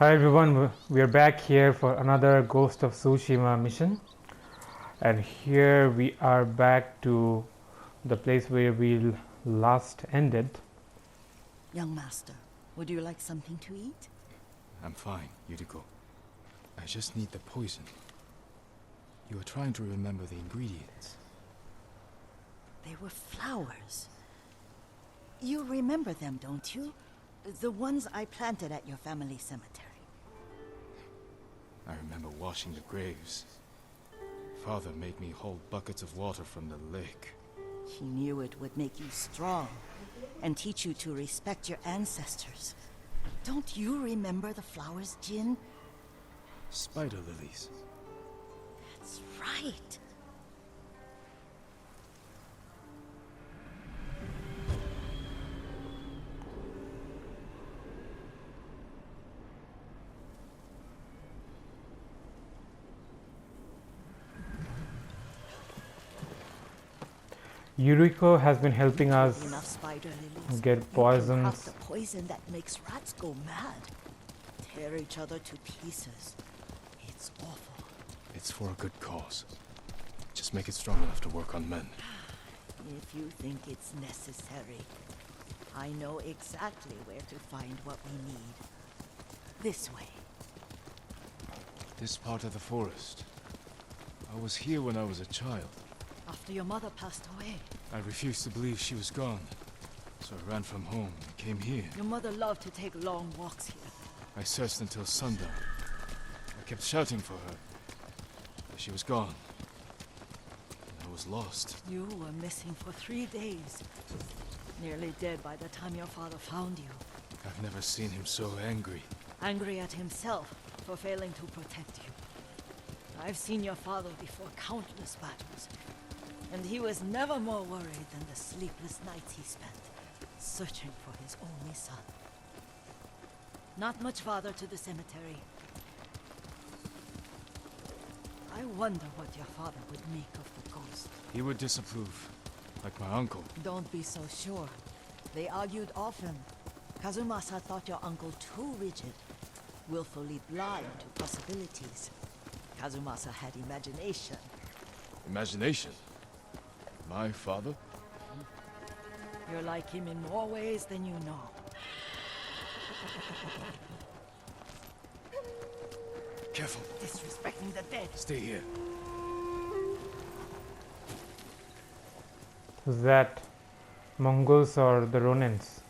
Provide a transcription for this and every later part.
Hi everyone, we are back here for another Ghost of Tsushima mission, and here we are back to the place where we last ended. Young master, would you like something to eat? I'm fine, Yuriko. I just need the poison. You were trying to remember the ingredients. They were flowers. You remember them, don't you? The ones I planted at your family cemetery. I remember washing the graves. Father made me hold buckets of water from the lake. He knew it would make you strong and teach you to respect your ancestors. Don't you remember the flowers, Jin? Spider lilies. That's right. Yuriko has been helping us Enough spider lilies. get You can poisons. craft the poison that makes rats go mad. Tear each other to pieces. It's awful. It's for a good cause. Just make it strong enough to work on men. If you think it's necessary, I know exactly where to find what we need. This way. This part of the forest. I was here when I was a child. After your mother passed away. I refused to believe she was gone. So I ran from home and came here. Your mother loved to take long walks here. I searched until sundown. I kept shouting for her. But she was gone. And I was lost. You were missing for 3 days. Nearly dead by the time your father found you. I've never seen him so angry. Angry at himself for failing to protect you. I've seen your father before countless battles. And he was never more worried than the sleepless nights he spent searching for his only son. Not much farther to the cemetery. I wonder what your father would make of the ghost. He would disapprove, like my uncle. Don't be so sure. They argued often. Kazumasa thought your uncle too rigid, willfully blind to possibilities. Kazumasa had imagination. Imagination? My father? You're like him in more ways than you know. Careful. Disrespecting the dead. Stay here. Was that Mongols or the Ronins?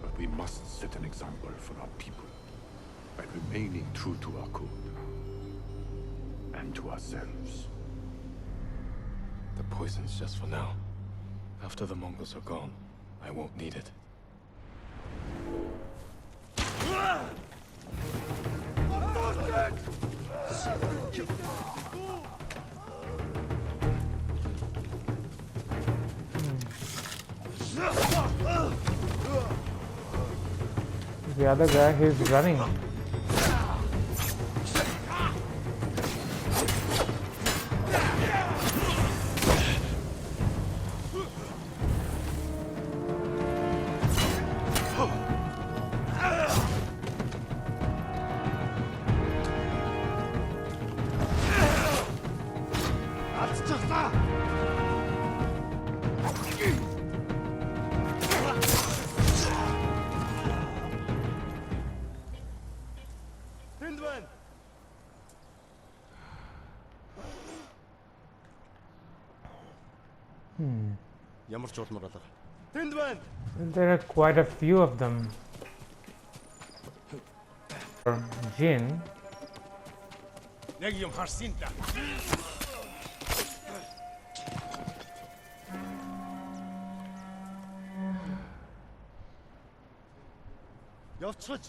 But we must set an example for our people by remaining true to our code and to ourselves. The poison's just for now. After the Mongols are gone, I won't need it. The other guy, he's running. There are quite a few of them. Jin 내가 좀 할 수 있다. Явцгаж.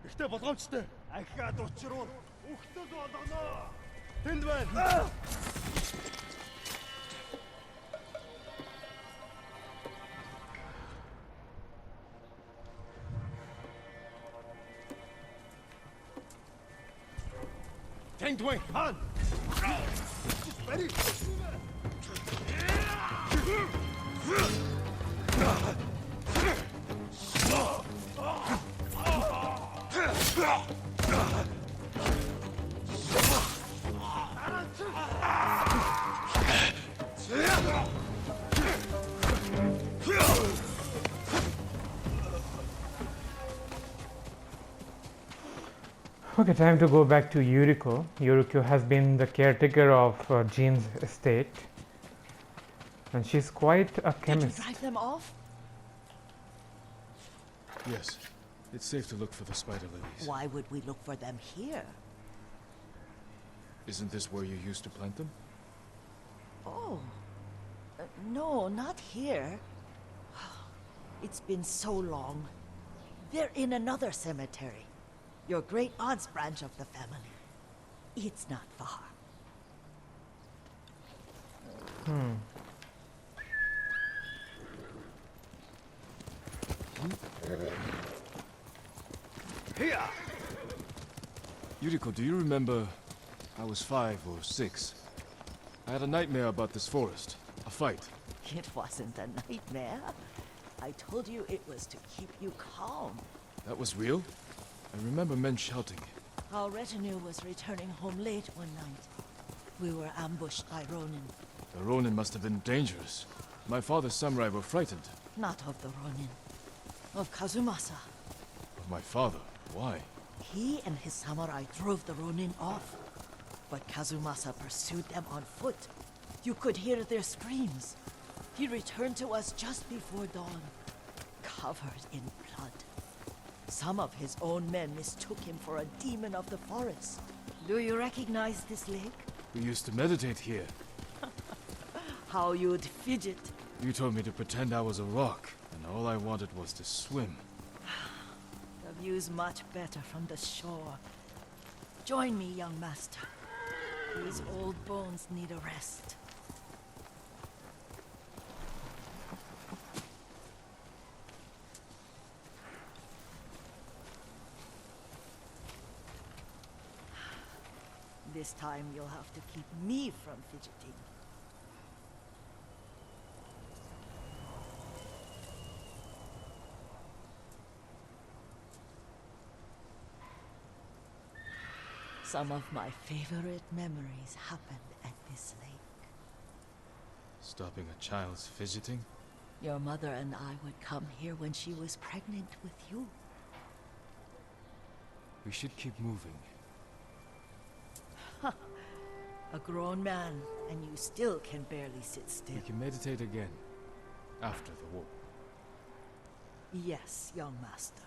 Ихтэй болгоомжтой. Ахиад учруул. Ухтаг болгоно. Тэнд байна. Тэнд байна. Хан. Бари. Okay, time to go back to Yuriko. Yuriko has been the caretaker of Jean's estate, and she's quite a Did you chemist. drive them off? Yes. It's safe to look for the spider lilies. Why would we look for them here? Isn't this where you used to plant them? Oh. No, not here. It's been so long. They're in another cemetery. Your great aunt's branch of the family. It's not far. Here. Yuriko, do you remember? I was 5 or 6. I had a nightmare about this forest. A fight. It wasn't a nightmare. I told you it was to keep you calm. That was real? I remember men shouting. Our retinue was returning home late one night. We were ambushed by Ronin. The Ronin must have been dangerous. My father's samurai were frightened. Not of the Ronin. Of Kazumasa. Of my father. Why? He and his samurai drove the Ronin off. But Kazumasa pursued them on foot. You could hear their screams. He returned to us just before dawn, covered in blood. Some of his own men mistook him for a demon of the forest. Do you recognize this lake? We used to meditate here. How you'd fidget. You told me to pretend I was a rock, and all I wanted was to swim. The view's much better from the shore. Join me, young master. These old bones need a rest. This time you'll have to keep me from fidgeting. Some of my favorite memories happened at this lake. Stopping a child's fidgeting? Your mother and I would come here when she was pregnant with you. We should keep moving. A grown man, and you still can barely sit still. We can meditate again. After the war. Yes, young master.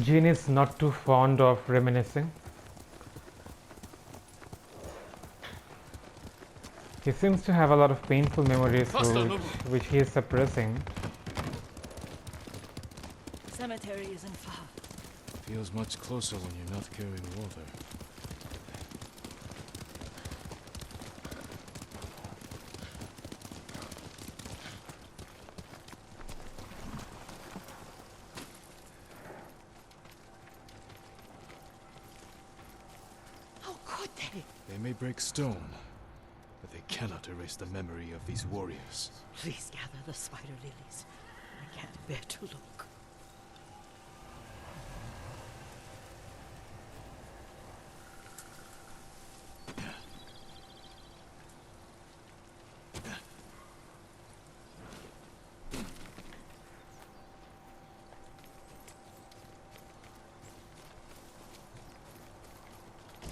Jean is not too fond of reminiscing. He seems to have a lot of painful memories which he is suppressing. Cemetery isn't far. Feels much closer when you're not carrying water. How could they? They may break stone, but they cannot erase the memory of these warriors. Please gather the spider lilies. I can't bear to look.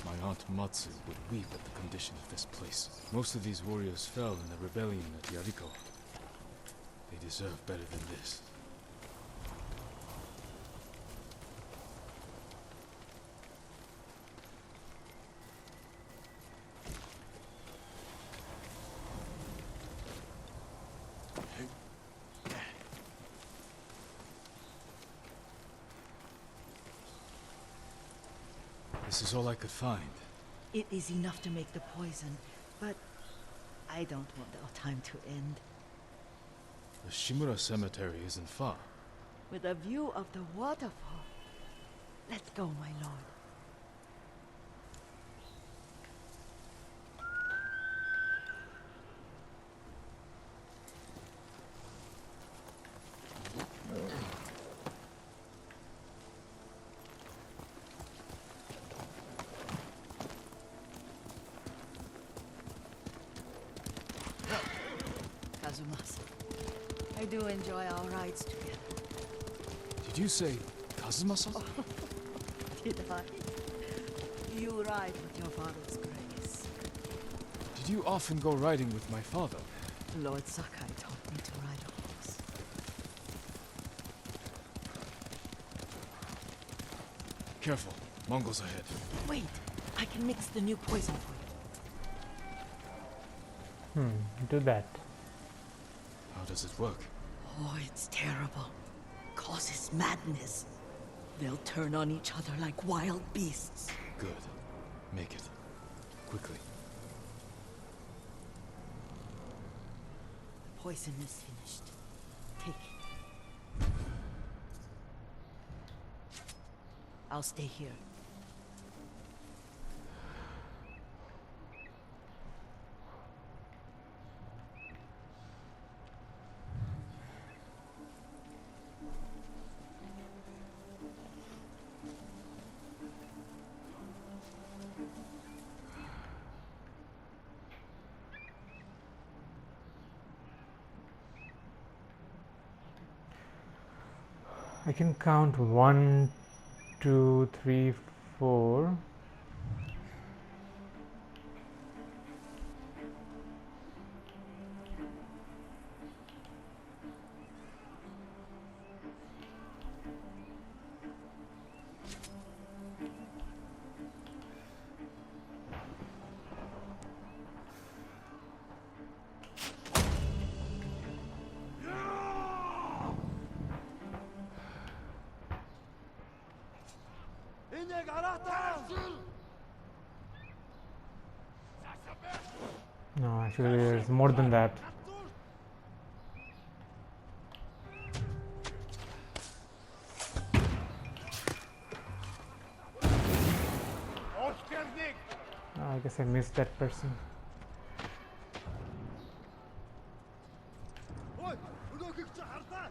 My aunt Count Matsu would weep at the condition of this place. Most of these warriors fell in the rebellion at Yuriko. They deserve better than this. This is all I could find. It is enough to make the poison, but I don't want our time to end. The Shimura Cemetery isn't far. With a view of the waterfall. Let's go, my lord. Kazumasa, I do enjoy our rides together. Did you say Kazumasa? Did I? You ride with your father's grace. Did you often go riding with my father? Lord Sakai taught me to ride a horse. Careful, Mongols ahead. Wait, I can mix the new poison for you. Do that. How does it work? Oh, it's terrible. Causes madness. They'll turn on each other like wild beasts. Good. Make it. Quickly. The poison is finished. Take it. I'll stay here. I can count 1, 2, 3, 4. Энийг аратаа. No, actually, there's more than that. I guess I missed that person. Ой, өнөөхийг чи харлаа.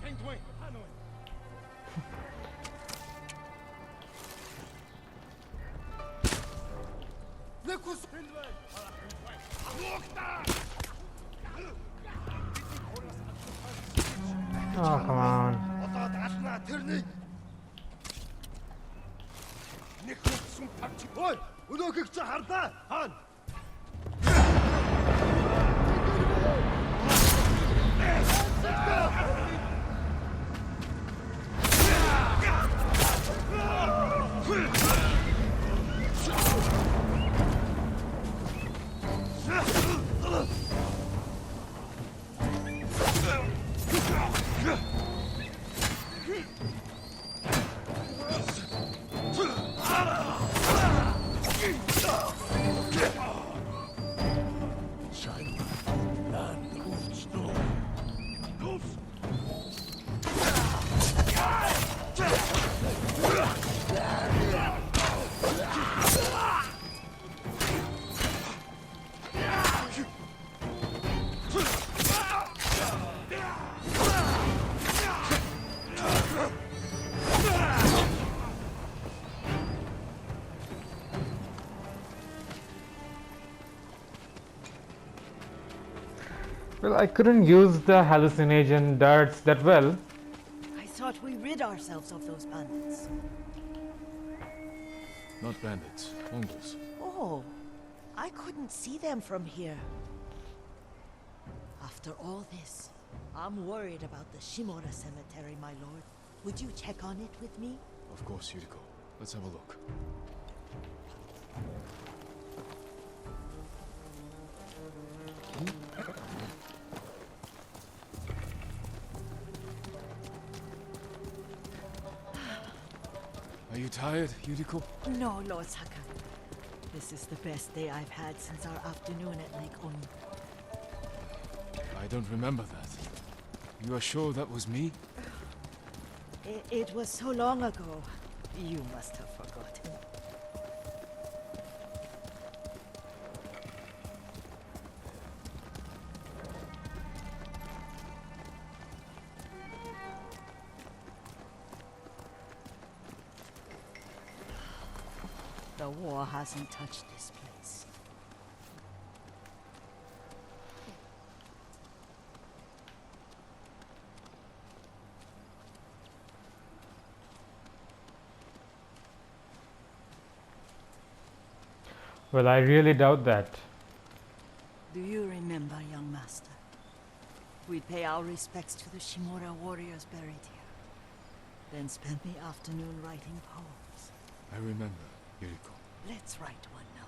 Tengdway, Hanoi. Некус хэлвэ. Oh, come on. Одоод алнаа тэрнийг. Нэг хүссэн тавч. Ой, өнөөхийг чи харлаа. Хаан. Well, I couldn't use the hallucination darts that well. I thought we rid ourselves of those bandits. Not bandits, Mongols. Oh, I couldn't see them from here. After all this, I'm worried about the Shimura cemetery, my lord. Would you check on it with me? Of course, Yuriko. Let's have a look. Are you tired, Yuriko? No, Lord Saka. This is the best day I've had since our afternoon at Lake Oni. I don't remember that. You are sure that was me? It was so long ago. You must have forgotten. The war hasn't touched this place. Well, I really doubt that. Do you remember, young master? We'd pay our respects to the Shimura warriors buried here. Then spend the afternoon writing poems. I remember, Yuriko. Let's write one now.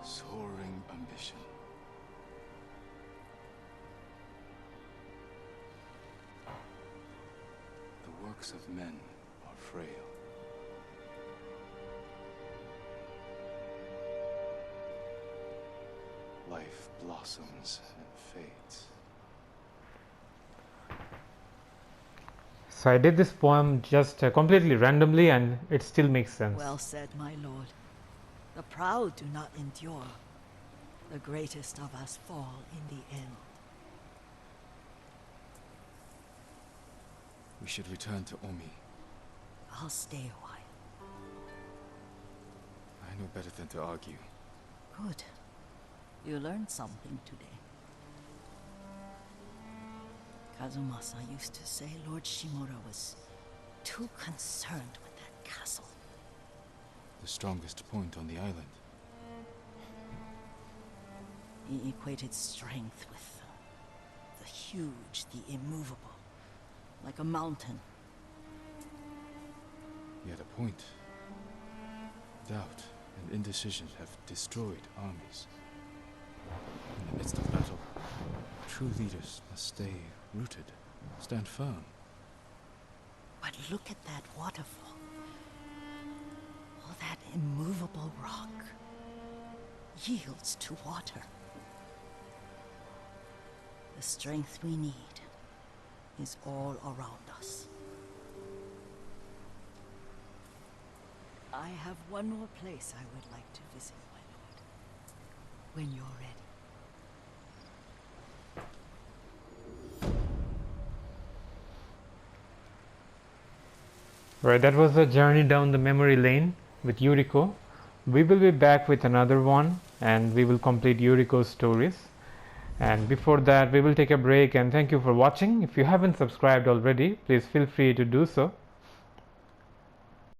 Soaring ambition. The works of men are frail. Life blossoms and fades. So I did this poem just completely randomly, and it still makes sense. Well said, my lord. The proud do not endure. The greatest of us fall in the end. We should return to Omi. I'll stay a while. I know better than to argue. Good. You learned something today. Kazumasa used to say Lord Shimura was too concerned with that castle. The strongest point on the island. He equated strength with the huge, the immovable, like a mountain. He had a point. Doubt and indecision have destroyed armies. In the midst of battle, true leaders must stay rooted, stand firm. But look at that waterfall. All that immovable rock yields to water. The strength we need is all around us. I have one more place I would like to visit, my lord. When you're ready. Right, that was a journey down the memory lane with Yuriko. We will be back with another one, and we will complete Yuriko's stories. And before that, we will take a break, and thank you for watching. If you haven't subscribed already, please feel free to do so.